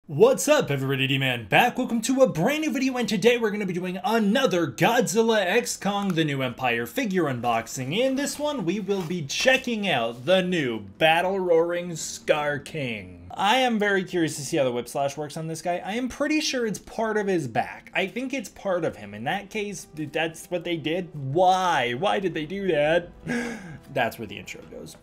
What's up everybody, D-Man back. Welcome to a brand new video, and today we're going to be doing another Godzilla X Kong the New Empire figure unboxing. In this one, we will be checking out the new battle-roaring Skar King. I am very curious to see how the whip slash works on this guy. I am pretty sure it's part of his back. I think it's part of him. In that case, that's what they did. Why? Why did they do that? That's where the intro goes.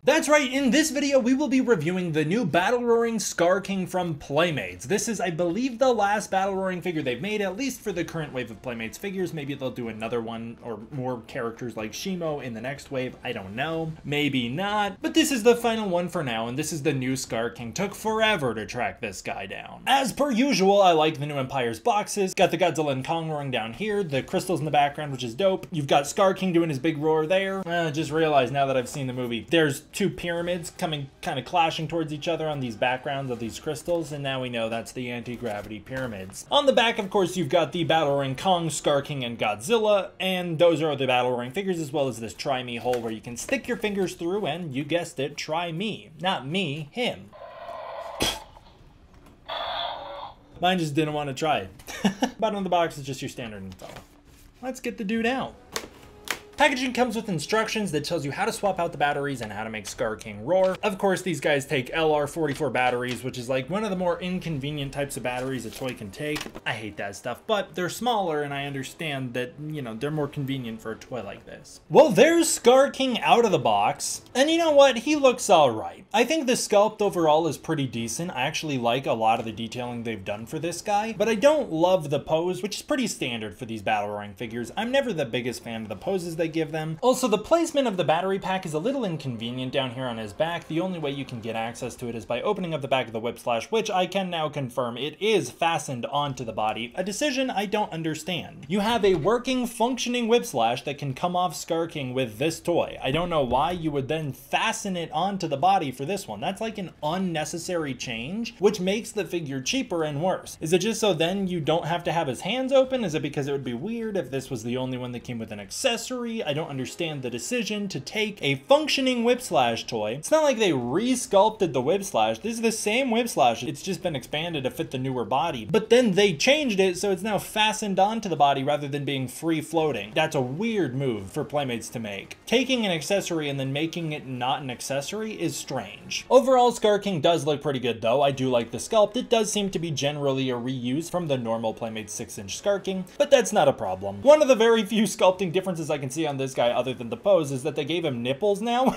That's right, in this video we will be reviewing the new battle-roaring Skar King from Playmates. This is, I believe, the last battle-roaring figure they've made, at least for the current wave of Playmates figures. Maybe they'll do another one or more characters like Shimo in the next wave, I don't know. Maybe not, but this is the final one for now, and this is the new Skar King. Took forever to track this guy down. As per usual, I like the new Empire's boxes. Got the Godzilla and Kong roaring down here, the crystals in the background, which is dope. You've got Skar King doing his big roar there. Just realized now that I've seen the movie, there's two pyramids coming kind of clashing towards each other on these backgrounds of these crystals, and now we know that's the anti-gravity pyramids. On the back, of course, you've got the battle-roaring Kong, Skar King, and Godzilla, and those are the battle-roaring figures, as well as this try me hole where you can stick your fingers through and, you guessed it, try me. Not me, him. Mine just didn't want to try it. Bottom of the box is just your standard info. Let's get the dude out. Packaging comes with instructions that tells you how to swap out the batteries and how to make Skar King roar. Of course, these guys take LR44 batteries, which is like one of the more inconvenient types of batteries a toy can take. I hate that stuff, but they're smaller, and I understand that, you know, they're more convenient for a toy like this. Well, there's Skar King out of the box, and you know what? He looks all right. I think the sculpt overall is pretty decent. I actually like a lot of the detailing they've done for this guy, but I don't love the pose, which is pretty standard for these battle-roaring figures. I'm never the biggest fan of the poses they give them. Also, the placement of the battery pack is a little inconvenient down here on his back. The only way you can get access to it is by opening up the back of the whip slash, which I can now confirm it is fastened onto the body, a decision I don't understand. You have a working, functioning whip slash that can come off Skar King with this toy. I don't know why you would then fasten it onto the body for this one. That's like an unnecessary change, which makes the figure cheaper and worse. Is it just so then you don't have to have his hands open? Is it because it would be weird if this was the only one that came with an accessory? I don't understand the decision to take a functioning whip slash toy. It's not like they re-sculpted the whip slash. This is the same whip slash. It's just been expanded to fit the newer body. But then they changed it so it's now fastened onto the body rather than being free floating. That's a weird move for Playmates to make. Taking an accessory and then making it not an accessory is strange. Overall, Skar King does look pretty good though. I do like the sculpt. It does seem to be generally a reuse from the normal Playmates 6-inch Skar King, but that's not a problem. One of the very few sculpting differences I can see on this guy other than the pose is that they gave him nipples now,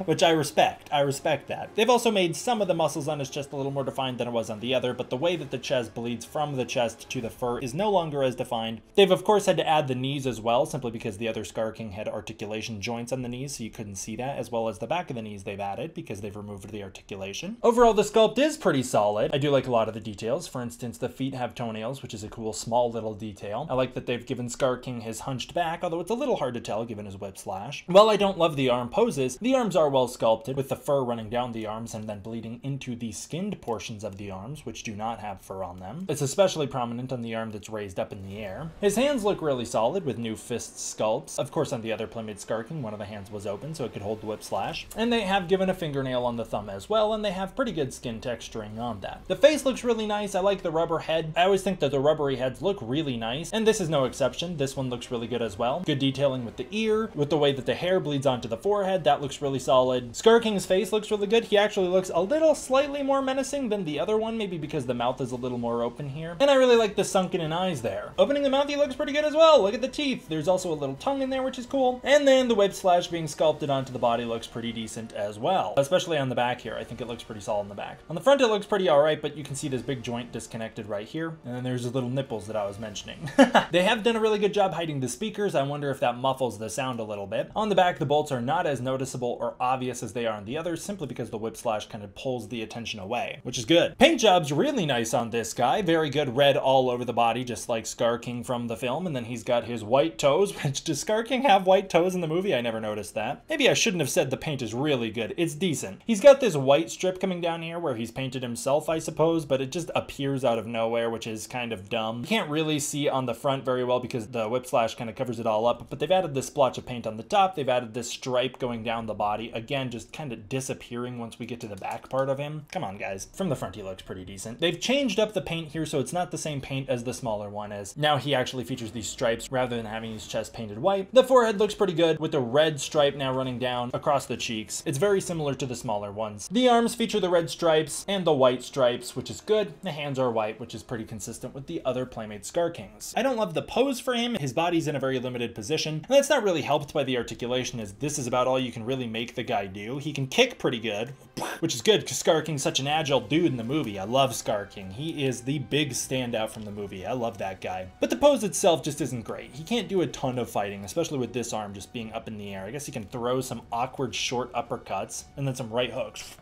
which I respect. I respect that. They've also made some of the muscles on his chest a little more defined than it was on the other, but the way that the chest bleeds from the chest to the fur is no longer as defined. They've of course had to add the knees as well, simply because the other Skar King had articulation joints on the knees, so you couldn't see that, as well as the back of the knees they've added because they've removed the articulation. Overall, the sculpt is pretty solid. I do like a lot of the details. For instance, the feet have toenails, which is a cool small little detail. I like that they've given Skar King his hunched back, although it's a little hard to tell given his whip slash. While I don't love the arm poses, the arms are well sculpted, with the fur running down the arms and then bleeding into the skinned portions of the arms, which do not have fur on them. It's especially prominent on the arm that's raised up in the air. His hands look really solid with new fist sculpts. Of course, on the other Playmate Skar King, one of the hands was open so it could hold the whip slash. And they have given a fingernail on the thumb as well, and they have pretty good skin texturing on that. The face looks really nice. I like the rubber head. I always think that the rubbery heads look really nice, and this is no exception. This one looks really good as well. Good detailing with the ear, with the way that the hair bleeds onto the forehead. That looks really solid. Skar King's face looks really good. He actually looks a little slightly more menacing than the other one, maybe because the mouth is a little more open here. And I really like the sunken in eyes there. Opening the mouth, he looks pretty good as well. Look at the teeth. There's also a little tongue in there, which is cool. And then the whip slash being sculpted onto the body looks pretty decent as well, especially on the back here. I think it looks pretty solid on the back. On the front, it looks pretty all right, but you can see this big joint disconnected right here. And then there's the little nipples that I was mentioning. They have done a really good job hiding the speakers. I wonder if that muffles the sound a little bit. On the back, the bolts are not as noticeable or obvious as they are on the others, simply because the whip slash kind of pulls the attention away, which is good. Paint job's really nice on this guy. Very good red all over the body, just like Skar King from the film. And then he's got his white toes, which does Skar King have white toes in the movie? I never noticed that. Maybe I shouldn't have said the paint is really good. It's decent. He's got this white strip coming down here where he's painted himself, I suppose, but it just appears out of nowhere, which is kind of dumb. You can't really see on the front very well because the whip slash kind of covers it all up, but they've added this splotch of paint on the top. They've added this stripe going down the body. Again, just kind of disappearing once we get to the back part of him. Come on, guys. From the front, he looks pretty decent. They've changed up the paint here, so it's not the same paint as the smaller one is. Now he actually features these stripes rather than having his chest painted white. The forehead looks pretty good with the red stripe now running down across the cheeks. It's very similar to the smaller ones. The arms feature the red stripes and the white stripes, which is good. The hands are white, which is pretty consistent with the other Playmate Skar Kings. I don't love the pose for him. His body's in a very limited position, and that's not really helped by the articulation, as this is about all you can really make the guy do. He can kick pretty good, which is good because Skar King's such an agile dude in the movie. I love Skar King. He is the big standout from the movie. I love that guy. But the pose itself just isn't great. He can't do a ton of fighting, especially with this arm just being up in the air. I guess he can throw some awkward short uppercuts and then some right hooks.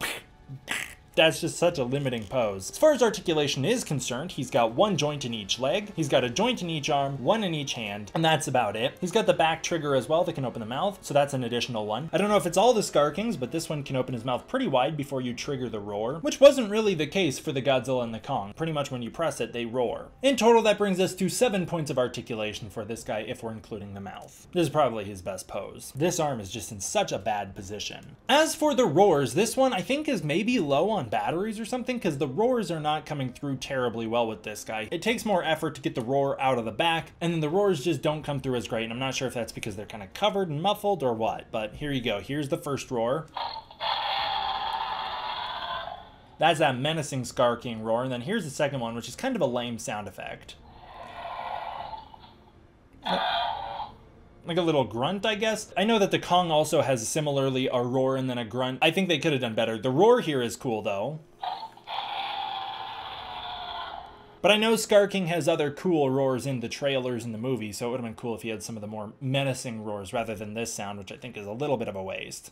That's just such a limiting pose. As far as articulation is concerned, he's got one joint in each leg, he's got a joint in each arm, one in each hand, and that's about it. He's got the back trigger as well that can open the mouth, so that's an additional one. I don't know if it's all the Skar Kings, but this one can open his mouth pretty wide before you trigger the roar, which wasn't really the case for the Godzilla and the Kong. Pretty much when you press it, they roar. In total, that brings us to 7 points of articulation for this guy if we're including the mouth. This is probably his best pose. This arm is just in such a bad position. As for the roars, this one I think is maybe low on batteries or something, because the roars are not coming through terribly well with this guy. It takes more effort to get the roar out of the back, and then the roars just don't come through as great, and I'm not sure if that's because they're kind of covered and muffled or what, but here you go. Here's the first roar. That's that menacing Skar King roar, and then here's the second one, which is kind of a lame sound effect. Like a little grunt, I guess. I know that the Kong also has similarly a roar and then a grunt. I think they could have done better. The roar here is cool, though. But I know Skar King has other cool roars in the trailers in the movie, so it would have been cool if he had some of the more menacing roars rather than this sound, which I think is a little bit of a waste.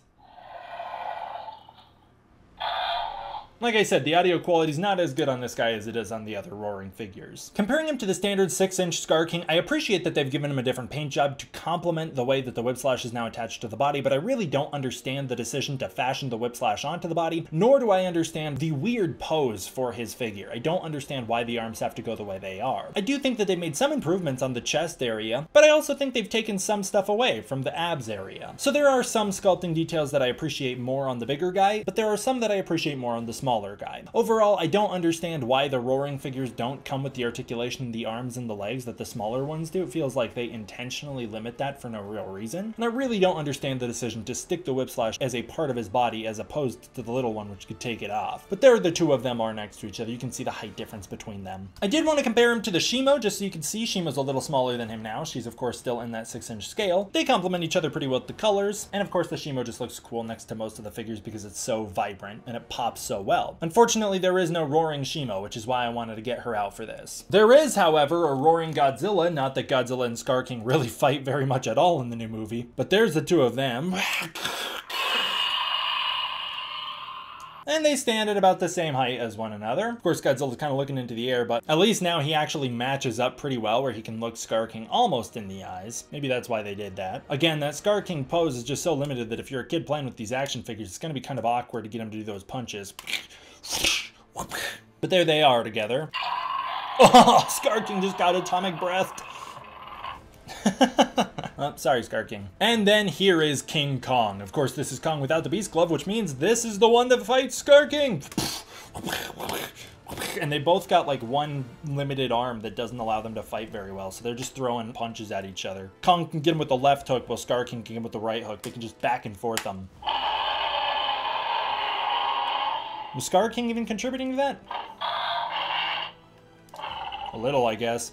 Like I said, the audio quality is not as good on this guy as it is on the other roaring figures. Comparing him to the standard 6-inch Skar King, I appreciate that they've given him a different paint job to complement the way that the whip slash is now attached to the body, but I really don't understand the decision to fashion the whip slash onto the body, nor do I understand the weird pose for his figure. I don't understand why the arms have to go the way they are. I do think that they made some improvements on the chest area, but I also think they've taken some stuff away from the abs area. So there are some sculpting details that I appreciate more on the bigger guy, but there are some that I appreciate more on the smaller guy. Overall, I don't understand why the roaring figures don't come with the articulation in the arms and the legs that the smaller ones do. It feels like they intentionally limit that for no real reason. And I really don't understand the decision to stick the whip slash as a part of his body as opposed to the little one, which could take it off. But there the two of them are next to each other. You can see the height difference between them. I did want to compare him to the Shimo, just so you can see Shimo's a little smaller than him now. She's of course still in that 6-inch scale. They complement each other pretty well with the colors. And of course the Shimo just looks cool next to most of the figures because it's so vibrant and it pops so well. Unfortunately, there is no roaring Shimo, which is why I wanted to get her out for this. There is, however, a roaring Godzilla. Not that Godzilla and Skar King really fight very much at all in the new movie, but there's the two of them. And they stand at about the same height as one another. Of course, Godzilla's kind of looking into the air, but at least now he actually matches up pretty well where he can look Skar King almost in the eyes. Maybe that's why they did that. Again, that Skar King pose is just so limited that if you're a kid playing with these action figures, it's going to be kind of awkward to get him to do those punches. But there they are together. Oh, Skar King just got atomic breathed. Oh, sorry, Skar King. And then here is King Kong. Of course, this is Kong without the beast glove, which means this is the one that fights Skar King. And they both got like one limited arm that doesn't allow them to fight very well, so they're just throwing punches at each other. Kong can get him with the left hook, while Skar King can get him with the right hook. They can just back and forth them. Was Skar King even contributing to that? A little, I guess.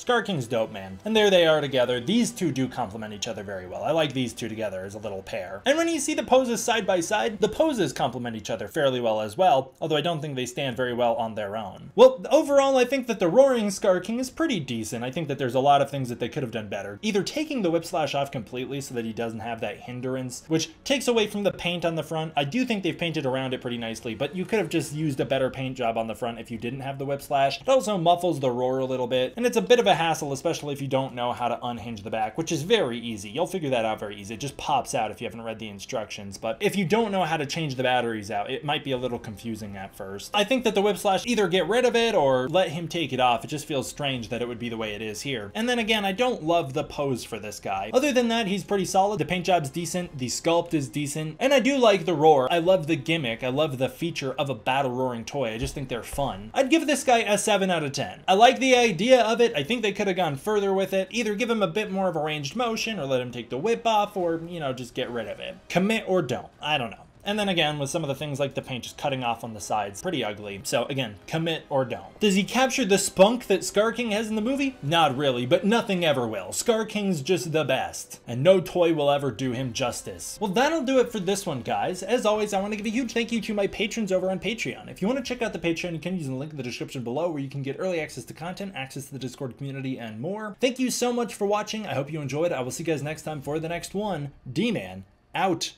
Skar King's dope, man. And there they are together. These two do complement each other very well. I like these two together as a little pair. And when you see the poses side by side, the poses complement each other fairly well as well, although I don't think they stand very well on their own. Well, overall, I think that the roaring Skar King is pretty decent. I think that there's a lot of things that they could have done better. Either taking the whip slash off completely so that he doesn't have that hindrance, which takes away from the paint on the front. I do think they've painted around it pretty nicely, but you could have just used a better paint job on the front if you didn't have the whip slash. It also muffles the roar a little bit, and it's a bit of a hassle, especially if you don't know how to unhinge the back, which is very easy. You'll figure that out very easy. It just pops out if you haven't read the instructions, but if you don't know how to change the batteries out, it might be a little confusing at first. I think that the whip slash, either get rid of it or let him take it off. It just feels strange that it would be the way it is here. And then again, I don't love the pose for this guy. Other than that, he's pretty solid. The paint job's decent, the sculpt is decent, and I do like the roar. I love the gimmick. I love the feature of a battle roaring toy. I just think they're fun. I'd give this guy a 7 out of 10. I like the idea of it. I think they could have gone further with it. Either give him a bit more of a ranged motion, or let him take the whip off, or, you know, just get rid of it. Commit or don't. I don't know. And then again, with some of the things like the paint just cutting off on the sides, pretty ugly. So again, commit or don't. Does he capture the spunk that Skar King has in the movie? Not really, but nothing ever will. Skar King's just the best, and no toy will ever do him justice. Well, that'll do it for this one, guys. As always, I want to give a huge thank you to my patrons over on Patreon. If you want to check out the Patreon, you can use the link in the description below, where you can get early access to content, access to the Discord community, and more. Thank you so much for watching. I hope you enjoyed. I will see you guys next time for the next one. D-Man, out.